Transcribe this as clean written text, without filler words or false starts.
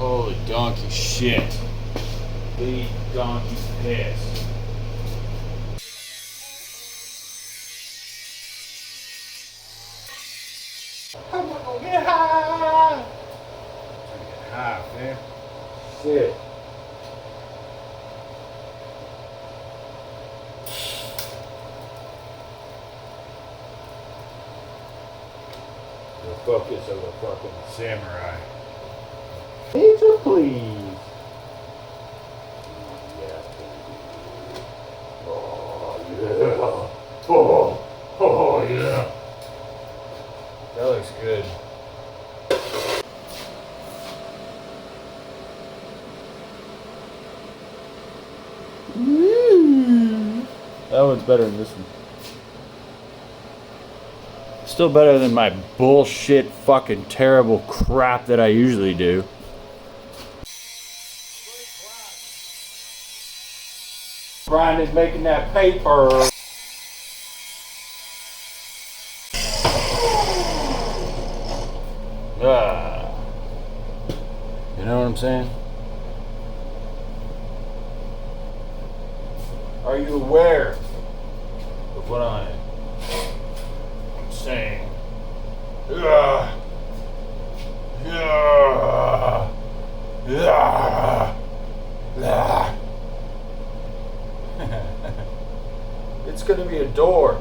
Holy donkey shit. Big donkey piss. I'm gonna get high. I'm trying to get high, man. Shit. The focus of a fucking samurai. Pizza, please. Yes, baby. Oh, yeah. Oh, yeah. That looks good. That one's better than this one. Still better than my bullshit fucking terrible crap that I usually do. Brian is making that paper. You know what I'm saying? Are you aware of what I'm saying? It's gonna be a door.